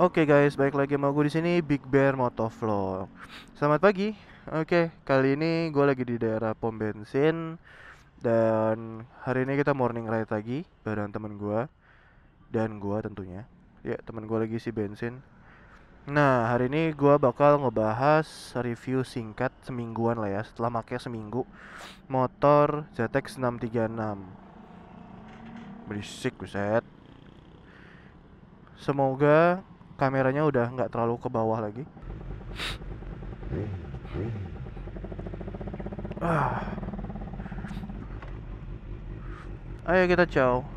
Oke guys, balik lagi sama gue di sini Big Bear Motovlog. Selamat pagi. Oke, kali ini gue lagi di daerah pom bensin dan hari ini kita morning ride lagi bareng temen gue dan gue tentunya. Ya, temen gue lagi isi bensin. Nah, hari ini gue bakal ngebahas review singkat semingguan lah ya, setelah pakai seminggu motor ZX 636. Berisik buset. Semoga kameranya udah nggak terlalu ke bawah lagi. Ayo kita ciao.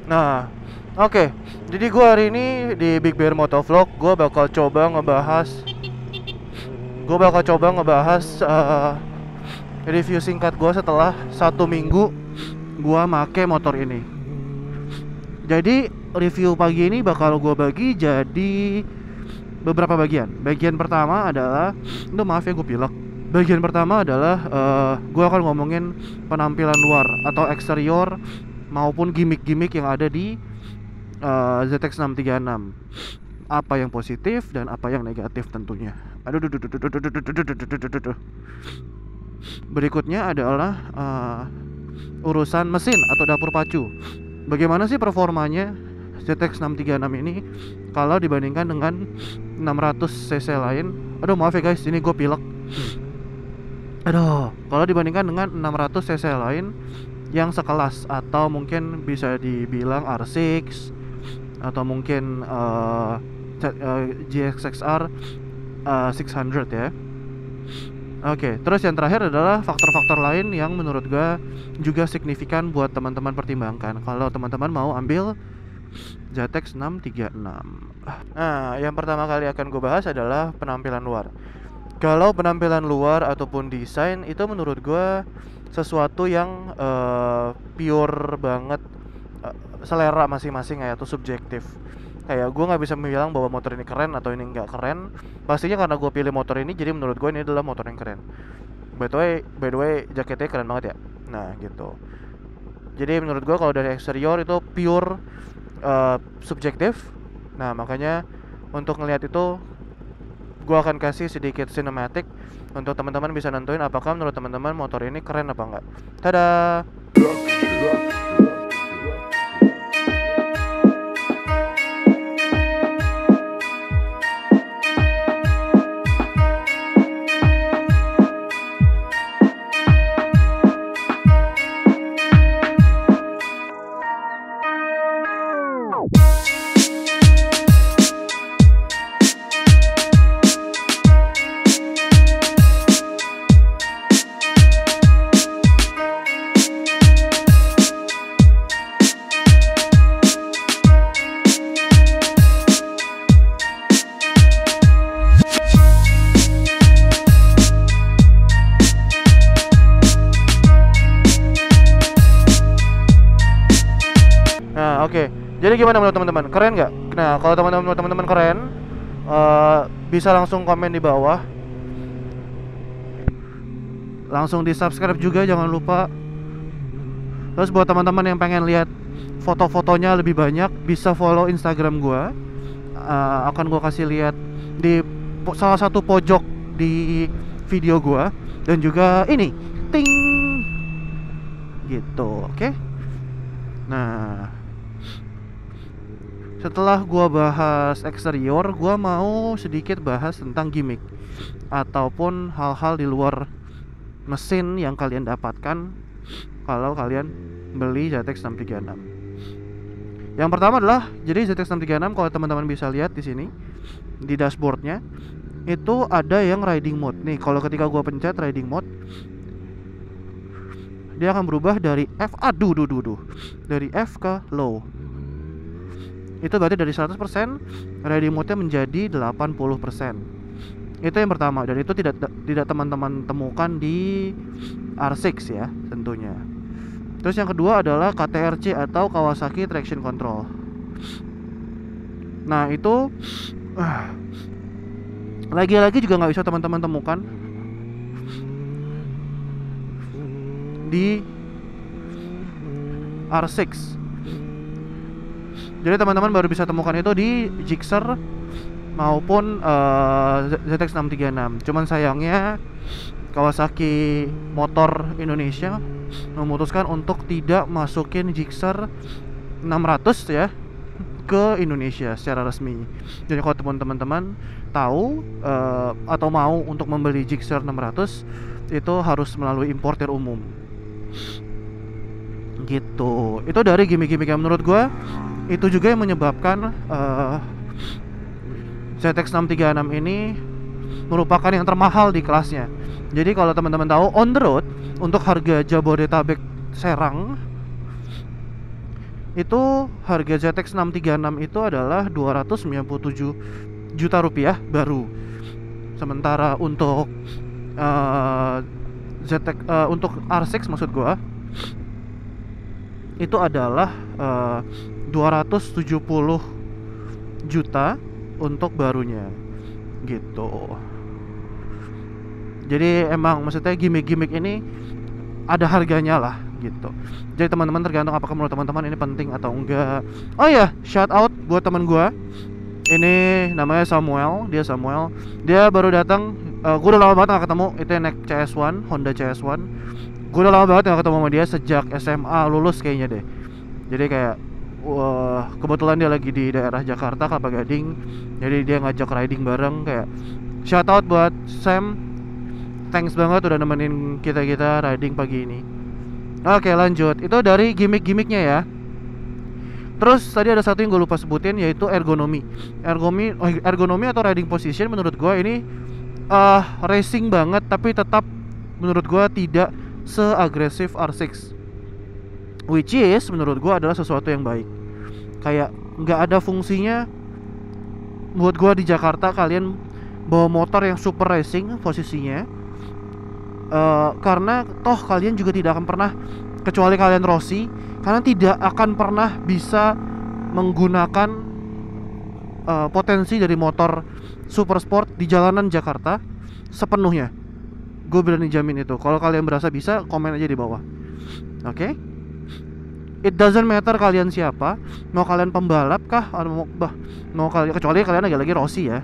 Nah, oke. Jadi gua hari ini di Big Bear Motovlog gua bakal coba ngebahas review singkat gua setelah 1 minggu gua make motor ini. Jadi review pagi ini bakal gua bagi jadi beberapa bagian. Bagian pertama adalah, maaf ya gue pilek. Bagian pertama adalah gue akan ngomongin penampilan luar atau eksterior maupun gimmick-gimmick yang ada di ZX 636. Apa yang positif dan apa yang negatif tentunya. Berikutnya adalah urusan mesin atau dapur pacu. Bagaimana sih performanya ZX 636 ini kalau dibandingkan dengan 600 cc lain. Aduh maaf ya guys, ini gue pilek. Kalau dibandingkan dengan 600 cc lain yang sekelas atau mungkin bisa dibilang R6 atau mungkin GXXR 600 ya. Oke, terus yang terakhir adalah faktor-faktor lain yang menurut gue juga signifikan buat teman-teman pertimbangkan kalau teman-teman mau ambil ZX 636. Nah, yang pertama kali akan gue bahas adalah penampilan luar. Kalau penampilan luar ataupun desain itu menurut gue sesuatu yang pure banget, selera masing-masing ya, atau subjektif. Kayak gue nggak bisa bilang bahwa motor ini keren atau ini nggak keren. Pastinya karena gue pilih motor ini, jadi menurut gue ini adalah motor yang keren. By the way, jaketnya keren banget ya. Nah gitu. Jadi menurut gue kalau dari eksterior itu pure subjektif. Nah makanya untuk ngelihat itu gue akan kasih sedikit cinematic untuk teman-teman bisa nentuin apakah menurut teman-teman motor ini keren apa enggak. Tada. Nah, oke. Jadi gimana menurut teman-teman? Keren nggak? Nah, kalau teman-teman keren, bisa langsung komen di bawah. Langsung di subscribe juga, jangan lupa. Terus buat teman-teman yang pengen lihat foto-fotonya lebih banyak, bisa follow Instagram gua. Akan gua kasih lihat di salah satu pojok di video gua, dan juga ini, ting, gitu, oke? Nah, setelah gua bahas eksterior, gua mau sedikit bahas tentang gimmick ataupun hal-hal di luar mesin yang kalian dapatkan kalau kalian beli ZX 636. Yang pertama adalah, jadi ZX 636 kalau teman-teman bisa lihat di sini di dashboardnya itu ada yang riding mode. Nih, kalau ketika gua pencet riding mode, dia akan berubah dari F, dari F ke low. Itu berarti dari 100% riding mode-nya menjadi 80%. Itu yang pertama, dan itu tidak teman-teman temukan di R6 ya tentunya. Terus yang kedua adalah KTRC atau Kawasaki Traction Control. Nah itu Lagi-lagi juga nggak bisa teman-teman temukan di R6. Jadi teman-teman baru bisa temukan itu di Gixxer maupun ZX636. Cuman sayangnya Kawasaki Motor Indonesia memutuskan untuk tidak masukin Gixxer 600 ya ke Indonesia secara resmi. Jadi kalau teman-teman tahu atau mau untuk membeli Gixxer 600 itu harus melalui importer umum. Gitu. Itu dari gimmick-gimmick yang menurut gue itu juga yang menyebabkan ZX636 ini merupakan yang termahal di kelasnya. Jadi kalau teman-teman tahu on the road untuk harga Jabodetabek Serang itu harga ZX636 itu adalah 297 juta rupiah baru. Sementara untuk untuk R6 maksud gua itu adalah 270 juta untuk barunya gitu. Jadi emang maksudnya gimmick-gimmick ini ada harganya lah gitu. Jadi teman-teman tergantung apakah menurut teman-teman ini penting atau enggak. Oh ya, shout out buat teman gua. Ini namanya Samuel, dia baru datang. Gue udah lama banget gak ketemu. Itu yang naik CS1, Honda CS1. Gue udah lama banget gak ketemu sama dia sejak SMA lulus kayaknya deh. Jadi kayak kebetulan dia lagi di daerah Jakarta, Kelapa Gading. Jadi dia ngajak riding bareng. Kayak shout out buat Sam. Thanks banget udah nemenin kita riding pagi ini. Oke lanjut. Itu dari gimmick-gimmicknya ya. Terus tadi ada satu yang gue lupa sebutin, yaitu ergonomi. Ergonomi atau riding position menurut gue ini racing banget, tapi tetap menurut gue tidak seagresif R6. Which is menurut gue adalah sesuatu yang baik. Kayak nggak ada fungsinya buat gue di Jakarta kalian bawa motor yang super racing posisinya. Karena toh kalian juga tidak akan pernah, kecuali kalian Rossi, kalian tidak akan pernah bisa menggunakan potensi dari motor super sport di jalanan Jakarta sepenuhnya. Gue berani jamin itu. Kalau kalian berasa bisa, komen aja di bawah. Oke? It doesn't matter kalian siapa, mau kalian pembalap kah, mau kalian, kecuali kalian lagi Rossi ya.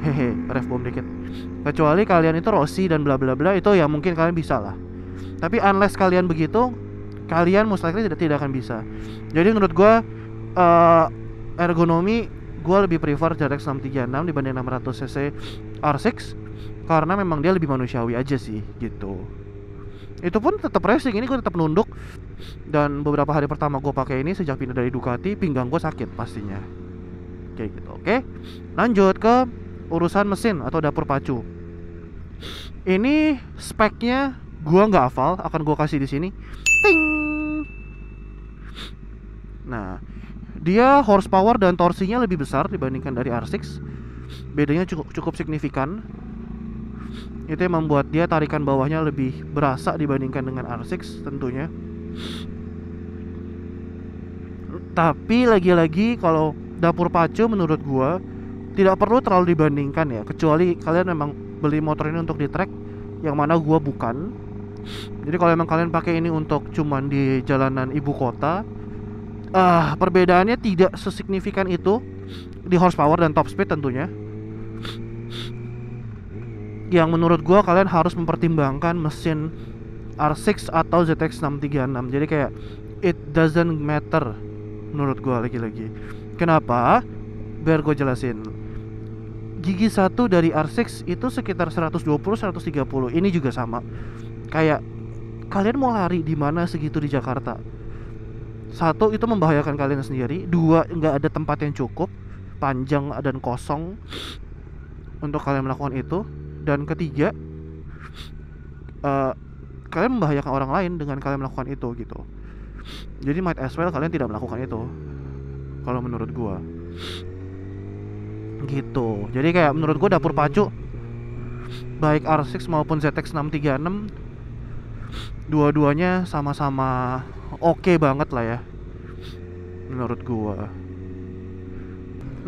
Hehe, ref bom dikit. Kecuali kalian itu Rossi dan bla bla bla, itu ya mungkin kalian bisa lah. Tapi unless kalian begitu, kalian most likely tidak akan bisa. Jadi menurut gue ergonomi, gue lebih prefer ZX636 dibanding 600cc R6 karena memang dia lebih manusiawi aja sih gitu. Itu pun tetap racing, ini gue tetap nunduk. Dan beberapa hari pertama gue pakai ini sejak pindah dari Ducati, pinggang gue sakit pastinya. Kayak gitu. Oke. Lanjut ke urusan mesin atau dapur pacu. Ini speknya gua nggak hafal, akan gua kasih di sini. Ting. Nah, dia horsepower dan torsinya lebih besar dibandingkan dari R6. Bedanya cukup signifikan. Itu yang membuat dia tarikan bawahnya lebih berasa dibandingkan dengan R6 tentunya. Tapi lagi-lagi kalau dapur pacu menurut gua tidak perlu terlalu dibandingkan ya, kecuali kalian memang beli motor ini untuk di track, yang mana gua bukan. Jadi kalau memang kalian pakai ini untuk cuman di jalanan ibu kota, perbedaannya tidak sesignifikan itu di horsepower dan top speed tentunya. Yang menurut gua kalian harus mempertimbangkan mesin R6 atau ZX636. Jadi kayak it doesn't matter menurut gua lagi-lagi. Kenapa? Biar gue jelasin. Gigi 1 dari R6 itu sekitar 120-130. Ini juga sama. Kayak kalian mau lari di mana segitu di Jakarta? Satu, itu membahayakan kalian sendiri. Dua, nggak ada tempat yang cukup, panjang dan kosong untuk kalian melakukan itu. Dan ketiga, kalian membahayakan orang lain dengan kalian melakukan itu gitu. Jadi might as well kalian tidak melakukan itu, kalau menurut gua gitu. Jadi kayak menurut gue dapur pacu baik R6 maupun ZX636 dua-duanya sama-sama oke banget lah ya menurut gue.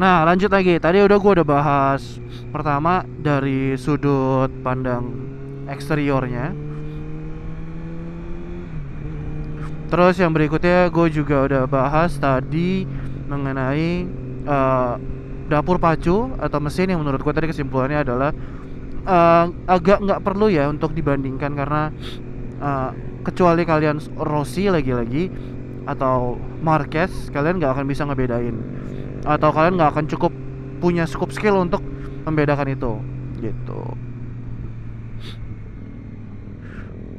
Nah, lanjut lagi. Tadi gue udah bahas pertama dari sudut pandang eksteriornya. Terus yang berikutnya gue juga udah bahas tadi mengenai dapur pacu atau mesin yang menurut gue tadi kesimpulannya adalah agak nggak perlu ya untuk dibandingkan, karena kecuali kalian Rossi lagi-lagi atau Marquez, kalian nggak akan bisa ngebedain, atau kalian nggak akan cukup punya scope skill untuk membedakan itu gitu.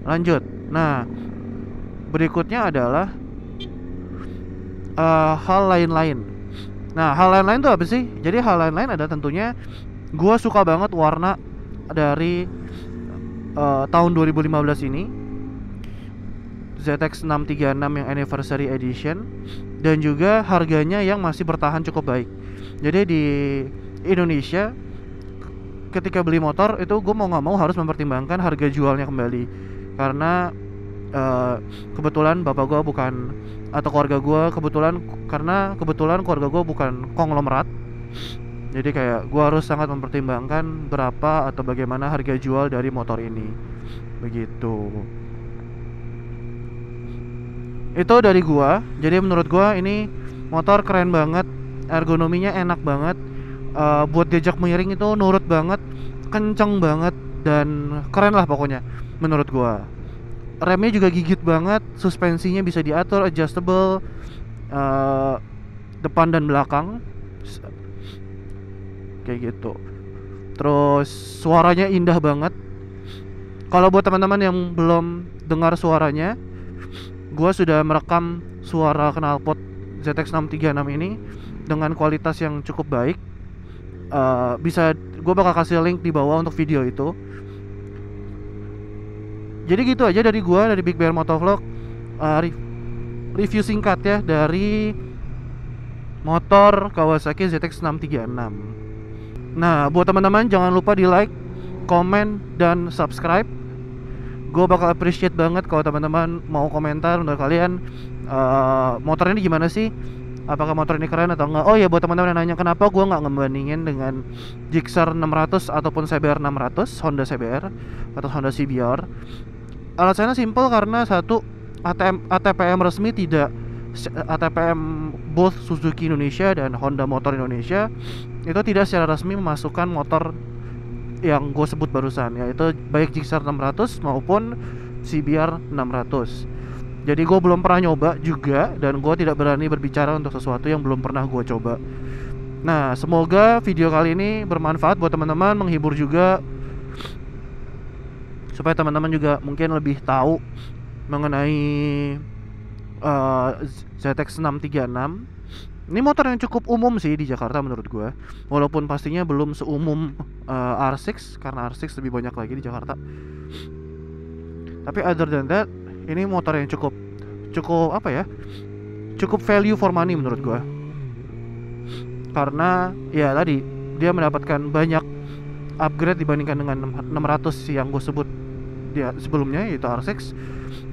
Lanjut. Nah, berikutnya adalah hal lain-lain. Nah, hal lain-lain itu apa sih? Jadi hal lain-lain ada tentunya gue suka banget warna dari tahun 2015 ini, ZX 636 yang Anniversary Edition, dan juga harganya yang masih bertahan cukup baik. Jadi di Indonesia ketika beli motor itu gue mau nggak mau harus mempertimbangkan harga jualnya kembali, karena kebetulan bapak gue bukan, atau keluarga gue karena kebetulan keluarga gue bukan konglomerat, jadi kayak gue harus sangat mempertimbangkan berapa atau bagaimana harga jual dari motor ini. Begitu. Itu dari gue. Jadi menurut gue ini motor keren banget, ergonominya enak banget, buat diajak miring itu nurut banget, kenceng banget, dan keren lah pokoknya menurut gue. Remnya juga gigit banget, suspensinya bisa diatur, adjustable, depan dan belakang kayak gitu. Terus suaranya indah banget. Kalau buat teman-teman yang belum dengar suaranya, gue sudah merekam suara knalpot ZX 636 ini dengan kualitas yang cukup baik. Bisa gue bakal kasih link di bawah untuk video itu. Jadi gitu aja dari gue, dari Big Bear Motovlog, review singkat ya dari motor Kawasaki ZX 636. Nah, buat teman-teman jangan lupa di like, komen, dan subscribe. Gue bakal appreciate banget kalau teman-teman mau komentar untuk kalian, motor ini gimana sih, apakah motor ini keren atau enggak. Oh ya, buat teman-teman yang nanya kenapa gue nggak ngebandingin dengan Gixxer 600 ataupun CBR 600, Honda CBR atau Honda CBR, alasannya simpel, karena satu, ATPM resmi tidak, ATPM both Suzuki Indonesia dan Honda Motor Indonesia itu tidak secara resmi memasukkan motor yang gue sebut barusan, yaitu baik Gixxer 600 maupun CBR 600. Jadi gue belum pernah nyoba juga, dan gue tidak berani berbicara untuk sesuatu yang belum pernah gue coba. Nah, semoga video kali ini bermanfaat buat teman-teman, menghibur juga, supaya teman-teman juga mungkin lebih tahu mengenai ZX 636. Ini motor yang cukup umum sih di Jakarta menurut gue, walaupun pastinya belum seumum R6, karena R6 lebih banyak lagi di Jakarta. Tapi other than that, ini motor yang cukup apa ya, cukup value for money menurut gue. Karena ya tadi dia mendapatkan banyak upgrade dibandingkan dengan 600 yang gue sebut dia sebelumnya, yaitu R6,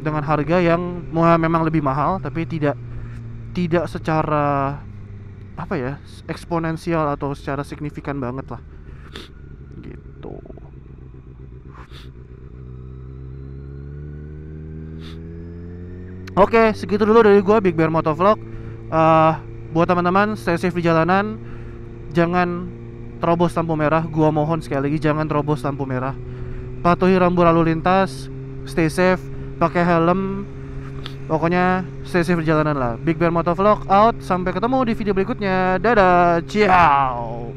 dengan harga yang memang lebih mahal, tapi tidak secara apa ya, eksponensial atau secara signifikan banget lah gitu. Oke, segitu dulu dari gue, Big Bear Motovlog. Buat teman-teman, stay safe di jalanan, jangan terobos lampu merah. Gua mohon sekali lagi, jangan terobos lampu merah. Patuhi rambu lalu lintas, stay safe, pakai helm. Pokoknya stay safe di jalanan lah. Big Bear Motovlog out. Sampai ketemu di video berikutnya. Dadah, ciao.